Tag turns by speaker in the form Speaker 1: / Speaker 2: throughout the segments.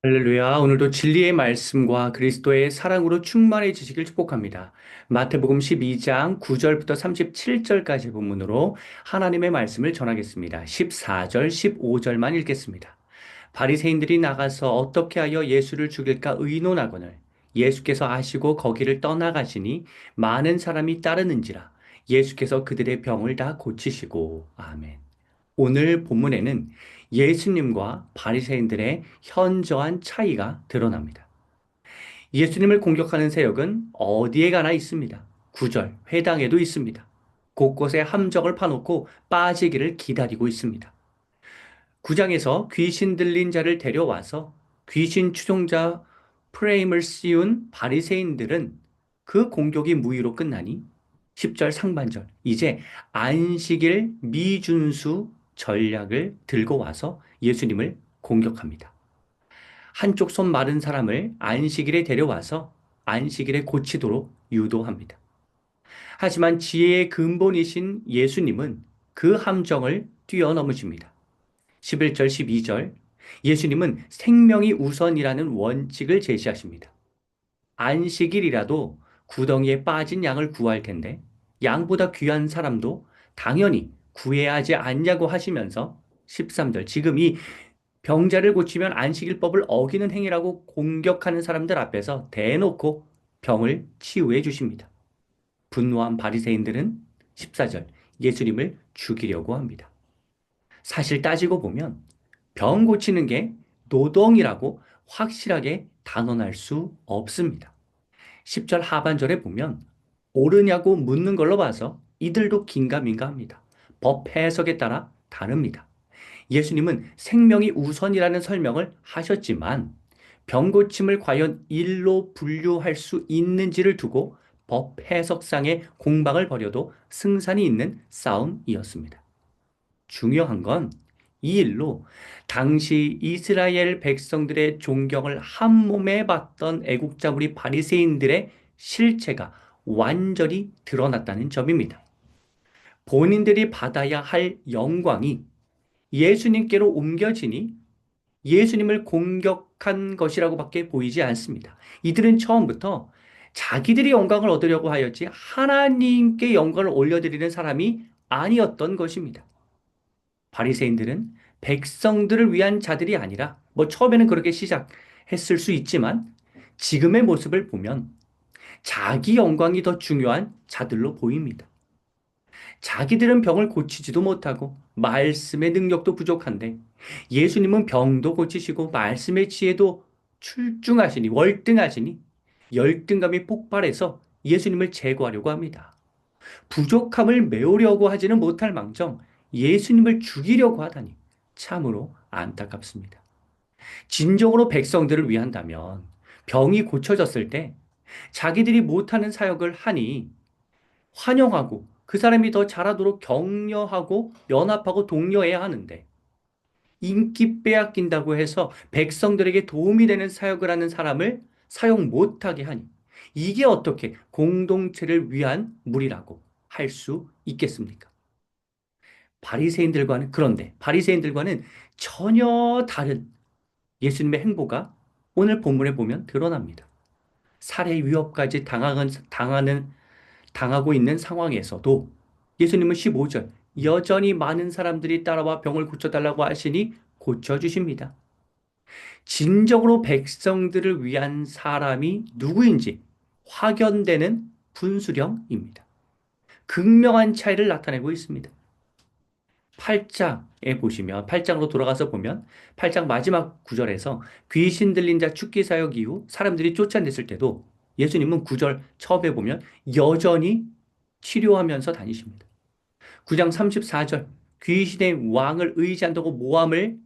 Speaker 1: 할렐루야. 오늘도 진리의 말씀과 그리스도의 사랑으로 충만해지시길 축복합니다. 마태복음 12장 9절부터 37절까지 본문으로 하나님의 말씀을 전하겠습니다. 14절, 15절만 읽겠습니다. 바리새인들이 나가서 어떻게 하여 예수를 죽일까 의논하거늘 예수께서 아시고 거기를 떠나가시니 많은 사람이 따르는지라 예수께서 그들의 병을 다 고치시고 아멘. 오늘 본문에는 예수님과 바리새인들의 현저한 차이가 드러납니다. 예수님을 공격하는 세력은 어디에 가나 있습니다. 구절, 회당에도 있습니다. 곳곳에 함정을 파놓고 빠지기를 기다리고 있습니다. 구장에서 귀신 들린 자를 데려와서 귀신 추종자 프레임을 씌운 바리새인들은 그 공격이 무의로 끝나니 10절 상반절 이제 안식일 미준수 전략을 들고 와서 예수님을 공격합니다. 한쪽 손 마른 사람을 안식일에 데려와서 안식일에 고치도록 유도합니다. 하지만 지혜의 근본이신 예수님은 그 함정을 뛰어넘으십니다. 11절, 12절 예수님은 생명이 우선이라는 원칙을 제시하십니다. 안식일이라도 구덩이에 빠진 양을 구할 텐데 양보다 귀한 사람도 당연히 구해야 하지 않냐고 하시면서 13절 지금 이 병자를 고치면 안식일법을 어기는 행위라고 공격하는 사람들 앞에서 대놓고 병을 치유해 주십니다. 분노한 바리새인들은 14절 예수님을 죽이려고 합니다. 사실 따지고 보면 병 고치는 게 노동이라고 확실하게 단언할 수 없습니다. 10절 하반절에 보면 옳으냐고 묻는 걸로 봐서 이들도 긴가민가합니다. 법 해석에 따라 다릅니다. 예수님은 생명이 우선이라는 설명을 하셨지만 병 고침을 과연 일로 분류할 수 있는지를 두고 법 해석상의 공방을 벌여도 승산이 있는 싸움이었습니다. 중요한 건 이 일로 당시 이스라엘 백성들의 존경을 한 몸에 받던 애국자 우리 바리새인들의 실체가 완전히 드러났다는 점입니다. 본인들이 받아야 할 영광이 예수님께로 옮겨지니 예수님을 공격한 것이라고밖에 보이지 않습니다. 이들은 처음부터 자기들이 영광을 얻으려고 하였지 하나님께 영광을 올려드리는 사람이 아니었던 것입니다. 바리새인들은 백성들을 위한 자들이 아니라 뭐 처음에는 그렇게 시작했을 수 있지만 지금의 모습을 보면 자기 영광이 더 중요한 자들로 보입니다. 자기들은 병을 고치지도 못하고 말씀의 능력도 부족한데 예수님은 병도 고치시고 말씀의 지혜도 출중하시니 월등하시니 열등감이 폭발해서 예수님을 제거하려고 합니다. 부족함을 메우려고 하지는 못할 망정 예수님을 죽이려고 하다니 참으로 안타깝습니다. 진정으로 백성들을 위한다면 병이 고쳐졌을 때 자기들이 못하는 사역을 하니 환영하고 그 사람이 더 잘하도록 격려하고 연합하고 독려해야 하는데 인기 빼앗긴다고 해서 백성들에게 도움이 되는 사역을 하는 사람을 사용 못하게 하니 이게 어떻게 공동체를 위한 물이라고 할 수 있겠습니까? 그런데 바리새인들과는 전혀 다른 예수님의 행보가 오늘 본문에 보면 드러납니다. 살해 위협까지 당하고 있는 상황에서도 예수님은 15절 여전히 많은 사람들이 따라와 병을 고쳐달라고 하시니 고쳐주십니다. 진정으로 백성들을 위한 사람이 누구인지 확연되는 분수령입니다. 극명한 차이를 나타내고 있습니다. 8장에 보시면 8장으로 돌아가서 보면 8장 마지막 구절에서 귀신 들린 자 죽기 사역 이후 사람들이 쫓아냈을 때도 예수님은 구절 처음에 보면 여전히 치료하면서 다니십니다. 9장 34절 귀신의 왕을 의지한다고 모함을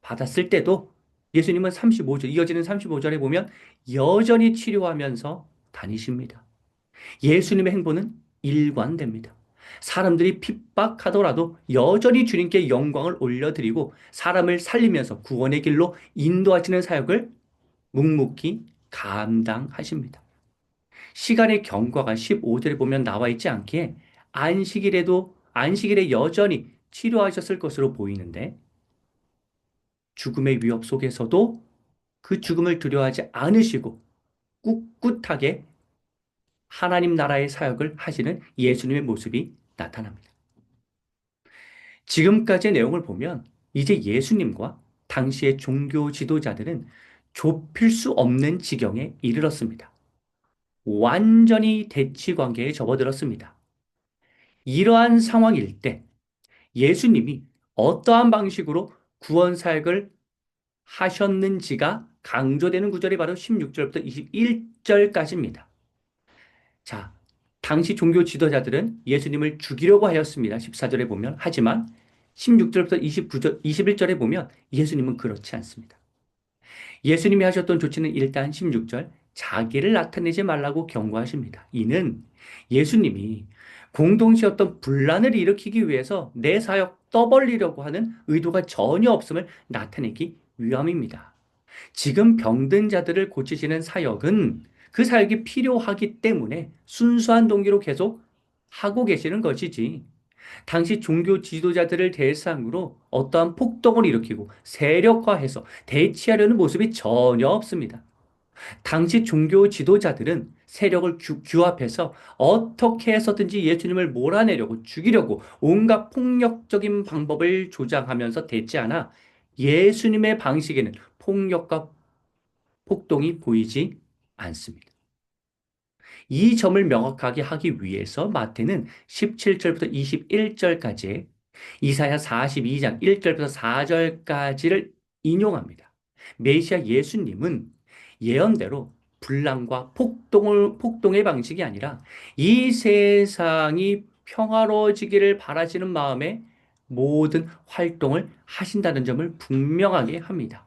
Speaker 1: 받았을 때도 예수님은 35절 이어지는 35절에 보면 여전히 치료하면서 다니십니다. 예수님의 행보는 일관됩니다. 사람들이 핍박하더라도 여전히 주님께 영광을 올려드리고 사람을 살리면서 구원의 길로 인도하시는 사역을 묵묵히 감당하십니다. 시간의 경과가 15절에 보면 나와 있지 않기에 안식일에 여전히 치료하셨을 것으로 보이는데 죽음의 위협 속에서도 그 죽음을 두려워하지 않으시고 꿋꿋하게 하나님 나라의 사역을 하시는 예수님의 모습이 나타납니다. 지금까지의 내용을 보면 이제 예수님과 당시의 종교 지도자들은 좁힐 수 없는 지경에 이르렀습니다. 완전히 대치 관계에 접어들었습니다. 이러한 상황일 때 예수님이 어떠한 방식으로 구원 사역을 하셨는지가 강조되는 구절이 바로 16절부터 21절까지입니다. 자, 당시 종교 지도자들은 예수님을 죽이려고 하였습니다. 14절에 보면. 하지만 16절부터 29절, 21절에 보면 예수님은 그렇지 않습니다. 예수님이 하셨던 조치는 일단 16절, 자기를 나타내지 말라고 경고하십니다. 이는 예수님이 공동체 어떤 분란을 일으키기 위해서 내 사역 떠벌리려고 하는 의도가 전혀 없음을 나타내기 위함입니다. 지금 병든 자들을 고치시는 사역은 그 사역이 필요하기 때문에 순수한 동기로 계속 하고 계시는 것이지. 당시 종교 지도자들을 대상으로 어떠한 폭동을 일으키고 세력화해서 대치하려는 모습이 전혀 없습니다. 당시 종교 지도자들은 세력을 규합해서 어떻게 해서든지 예수님을 몰아내려고 죽이려고 온갖 폭력적인 방법을 조장하면서 대치하나 예수님의 방식에는 폭력과 폭동이 보이지 않습니다. 이 점을 명확하게 하기 위해서 마태는 17절부터 21절까지 이사야 42장 1절부터 4절까지를 인용합니다. 메시아 예수님은 예언대로 분란과 폭동의 방식이 아니라 이 세상이 평화로워지기를 바라시는 마음에 모든 활동을 하신다는 점을 분명하게 합니다.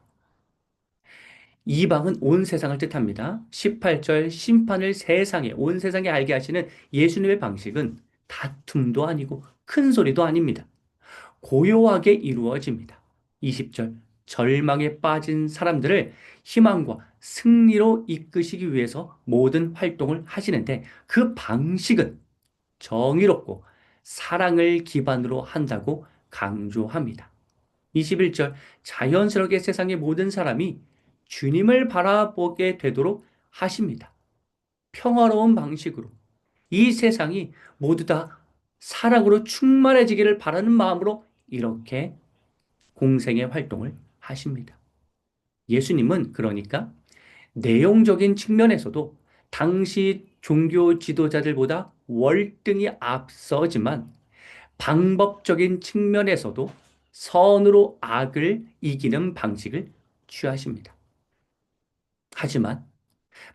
Speaker 1: 이방은 온 세상을 뜻합니다. 18절 심판을 세상에, 온 세상에 알게 하시는 예수님의 방식은 다툼도 아니고 큰 소리도 아닙니다. 고요하게 이루어집니다. 20절 절망에 빠진 사람들을 희망과 승리로 이끄시기 위해서 모든 활동을 하시는데 그 방식은 정의롭고 사랑을 기반으로 한다고 강조합니다. 21절 자연스럽게 세상의 모든 사람이 주님을 바라보게 되도록 하십니다. 평화로운 방식으로 이 세상이 모두 다 사랑으로 충만해지기를 바라는 마음으로 이렇게 공생의 활동을 하십니다. 예수님은 그러니까 내용적인 측면에서도 당시 종교 지도자들보다 월등히 앞서지만 방법적인 측면에서도 선으로 악을 이기는 방식을 취하십니다. 하지만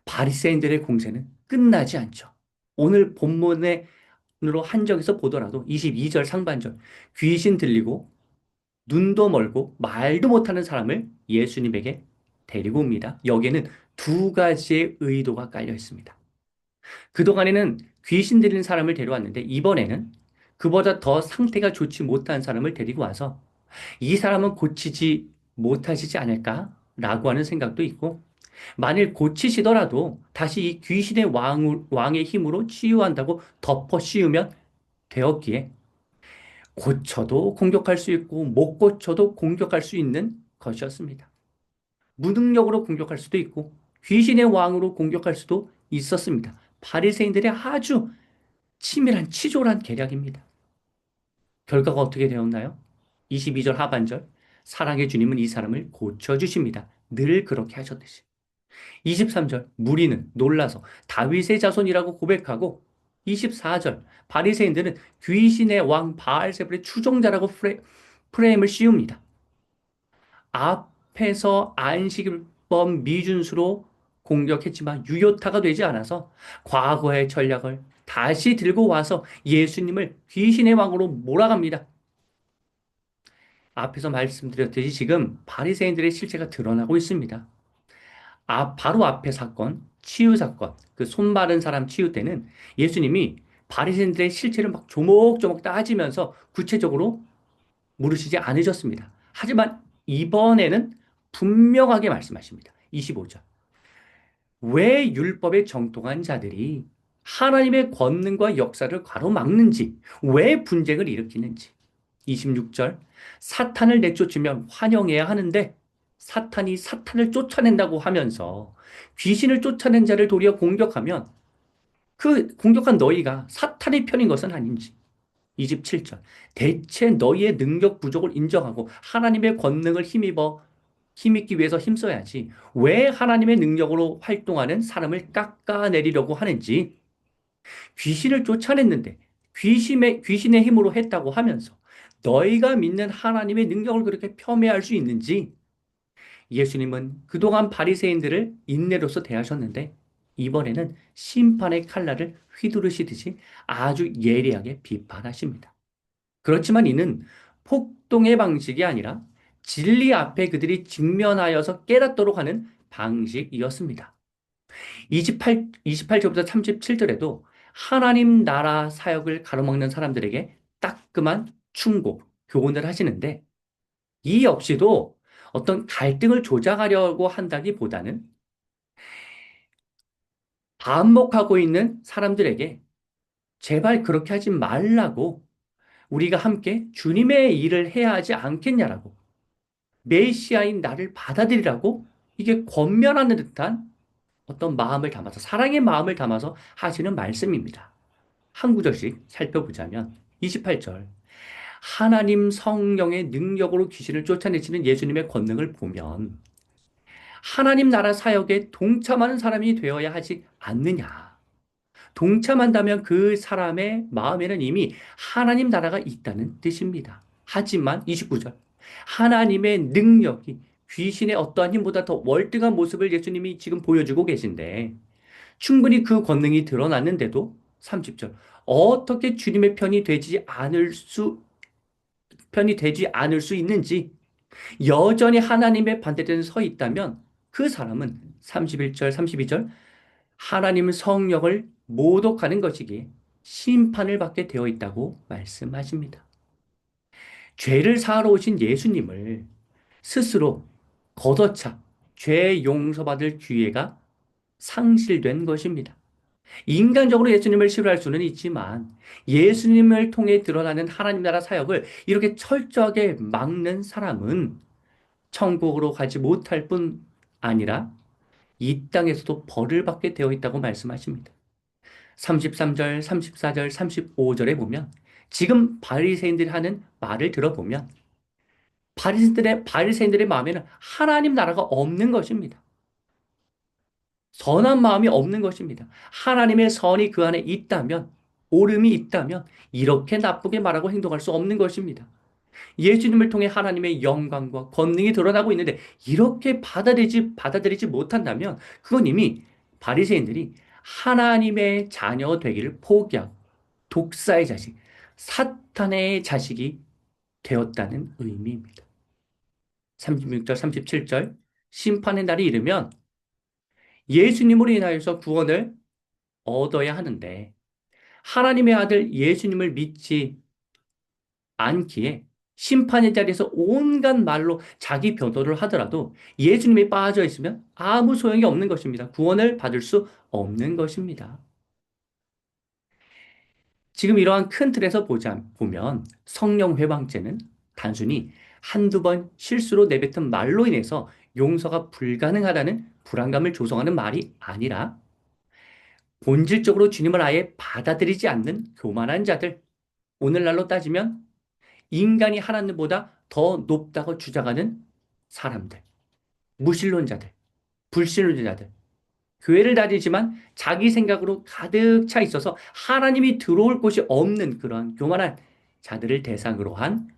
Speaker 1: 바리새인들의 공세는 끝나지 않죠. 오늘 본문으로 한정해서 보더라도 22절 상반절 귀신 들리고 눈도 멀고 말도 못하는 사람을 예수님에게 데리고 옵니다. 여기에는 두 가지의 의도가 깔려 있습니다. 그동안에는 귀신 들린 사람을 데려왔는데 이번에는 그보다 더 상태가 좋지 못한 사람을 데리고 와서 이 사람은 고치지 못하시지 않을까라고 하는 생각도 있고 만일 고치시더라도 다시 이 귀신의 왕의 힘으로 치유한다고 덮어 씌우면 되었기에 고쳐도 공격할 수 있고 못 고쳐도 공격할 수 있는 것이었습니다. 무능력으로 공격할 수도 있고 귀신의 왕으로 공격할 수도 있었습니다. 바리새인들의 아주 치밀한 치졸한 계략입니다. 결과가 어떻게 되었나요? 22절 하반절 사랑의 주님은 이 사람을 고쳐주십니다. 늘 그렇게 하셨듯이. 23절 무리는 놀라서 다윗의 자손이라고 고백하고 24절 바리새인들은 귀신의 왕 바알세불의 추종자라고 프레임을 씌웁니다. 앞에서 안식일법 미준수로 공격했지만 유효타가 되지 않아서 과거의 전략을 다시 들고 와서 예수님을 귀신의 왕으로 몰아갑니다. 앞에서 말씀드렸듯이 지금 바리새인들의 실체가 드러나고 있습니다. 바로 앞에 사건, 치유 사건, 그 손 마른 사람 치유 때는 예수님이 바리새인들의 실체를 막 조목조목 따지면서 구체적으로 물으시지 않으셨습니다. 하지만 이번에는 분명하게 말씀하십니다. 25절. 왜 율법에 정통한 자들이 하나님의 권능과 역사를 가로막는지, 왜 분쟁을 일으키는지. 26절. 사탄을 내쫓으면 환영해야 하는데 사탄이 사탄을 쫓아낸다고 하면서 귀신을 쫓아낸 자를 도리어 공격하면 그 공격한 너희가 사탄의 편인 것은 아닌지. 27절. 대체 너희의 능력 부족을 인정하고 하나님의 권능을 힘입기 위해서 힘써야지. 왜 하나님의 능력으로 활동하는 사람을 깎아내리려고 하는지. 귀신을 쫓아냈는데 귀신의 힘으로 했다고 하면서 너희가 믿는 하나님의 능력을 그렇게 폄훼할 수 있는지. 예수님은 그동안 바리새인들을 인내로서 대하셨는데 이번에는 심판의 칼날을 휘두르시듯이 아주 예리하게 비판하십니다. 그렇지만 이는 폭동의 방식이 아니라 진리 앞에 그들이 직면하여서 깨닫도록 하는 방식이었습니다. 28절부터 37절에도 하나님 나라 사역을 가로막는 사람들에게 따끔한 충고, 교훈을 하시는데 이 역시도 어떤 갈등을 조장하려고 한다기보다는 반목하고 있는 사람들에게 제발 그렇게 하지 말라고 우리가 함께 주님의 일을 해야 하지 않겠냐라고 메시아인 나를 받아들이라고 이게 권면하는 듯한 어떤 마음을 담아서 사랑의 마음을 담아서 하시는 말씀입니다. 한 구절씩 살펴보자면 28절 하나님 성령의 능력으로 귀신을 쫓아내시는 예수님의 권능을 보면 하나님 나라 사역에 동참하는 사람이 되어야 하지 않느냐. 동참한다면 그 사람의 마음에는 이미 하나님 나라가 있다는 뜻입니다. 하지만 29절 하나님의 능력이 귀신의 어떠한 힘보다 더 월등한 모습을 예수님이 지금 보여주고 계신데 충분히 그 권능이 드러났는데도 30절 어떻게 주님의 편이 되지 않을 수 있는지 여전히 하나님의 반대편에 서 있다면 그 사람은 31절, 32절 하나님 성령을 모독하는 것이기에 심판을 받게 되어 있다고 말씀하십니다. 죄를 사하러 오신 예수님을 스스로 걷어차 죄 용서받을 기회가 상실된 것입니다. 인간적으로 예수님을 싫어할 수는 있지만 예수님을 통해 드러나는 하나님 나라 사역을 이렇게 철저하게 막는 사람은 천국으로 가지 못할 뿐 아니라 이 땅에서도 벌을 받게 되어 있다고 말씀하십니다. 33절, 34절, 35절에 보면 지금 바리새인들이 하는 말을 들어보면 바리새인들의 마음에는 하나님 나라가 없는 것입니다. 선한 마음이 없는 것입니다. 하나님의 선이 그 안에 있다면, 옳음이 있다면 이렇게 나쁘게 말하고 행동할 수 없는 것입니다. 예수님을 통해 하나님의 영광과 권능이 드러나고 있는데 이렇게 받아들이지 못한다면 그건 이미 바리새인들이 하나님의 자녀 되기를 포기하고 독사의 자식, 사탄의 자식이 되었다는 의미입니다. 36절, 37절 심판의 날이 이르면 예수님으로 인하여서 구원을 얻어야 하는데 하나님의 아들 예수님을 믿지 않기에 심판의 자리에서 온갖 말로 자기 변호를 하더라도 예수님이 빠져 있으면 아무 소용이 없는 것입니다. 구원을 받을 수 없는 것입니다. 지금 이러한 큰 틀에서 보면 성령 회방죄는 단순히 한두 번 실수로 내뱉은 말로 인해서 용서가 불가능하다는 불안감을 조성하는 말이 아니라 본질적으로 주님을 아예 받아들이지 않는 교만한 자들, 오늘날로 따지면 인간이 하나님보다 더 높다고 주장하는 사람들, 무신론자들, 불신론자들, 교회를 다니지만 자기 생각으로 가득 차 있어서 하나님이 들어올 곳이 없는 그러한 교만한 자들을 대상으로 한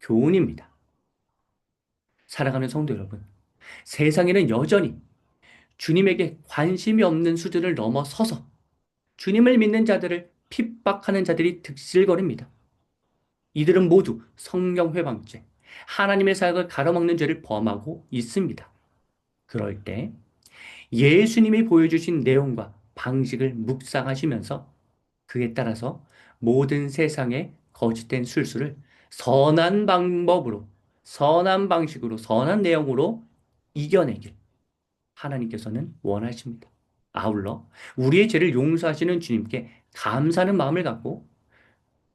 Speaker 1: 교훈입니다. 사랑하는 성도 여러분, 세상에는 여전히 주님에게 관심이 없는 수준을 넘어서서 주님을 믿는 자들을 핍박하는 자들이 득실거립니다. 이들은 모두 성령 회방죄, 하나님의 사역을 가로막는 죄를 범하고 있습니다. 그럴 때 예수님이 보여주신 내용과 방식을 묵상하시면서 그에 따라서 모든 세상의 거짓된 술수를 선한 방법으로, 선한 방식으로, 선한 내용으로 이겨내길 하나님께서는 원하십니다. 아울러 우리의 죄를 용서하시는 주님께 감사하는 마음을 갖고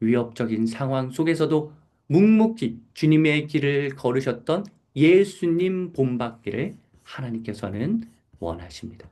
Speaker 1: 위협적인 상황 속에서도 묵묵히 주님의 길을 걸으셨던 예수님 본받기를 하나님께서는 원하십니다.